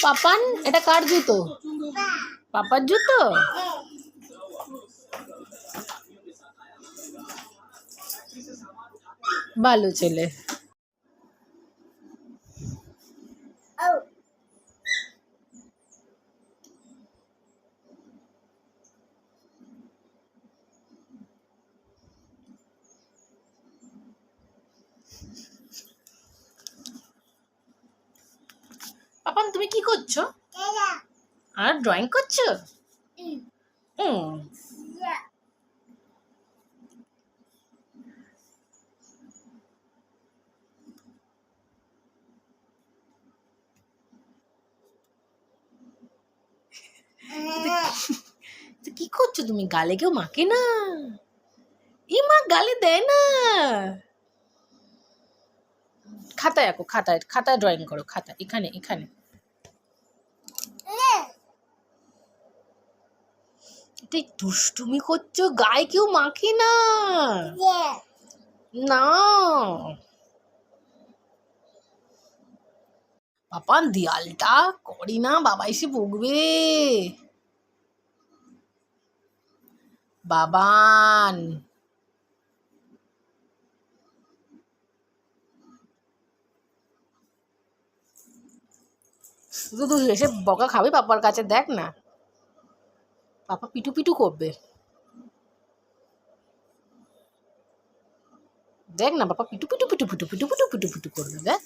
পাপান, এটা কার জুতো? পাপার জুতো? ভালো ছেলে। পাপান, তুমি কি করছো? আর ড্রয়িং করছো? কি করছো তুমি? গালে কেউ মাকে না। মা গালে দেয় না। খাতায় আঁকো, খাতায় খাতায় ড্রয়িং করো, খাতা এখানে এখানে। এটা দুষ্টুমি করছো, গায়ে কেউ মাখে না। না পাপান, দেয়ালটা করি না, বাবা এসে বকবে। বাবান, শুধু তুই এসে বকা খাবি পাপার কাছে, দেখ না পাপা পিটু পিটু করবে। দেখ না পাপা পিটু পিটু পিটু পিটু পিটু পিটু পিটু পিটু করবে, দেখ।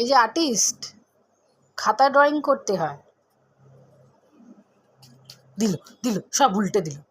এই যে আর্টিস্ট, খাতা ড্রয়িং করতে হয়। দিল দিল, সব উল্টে দিল।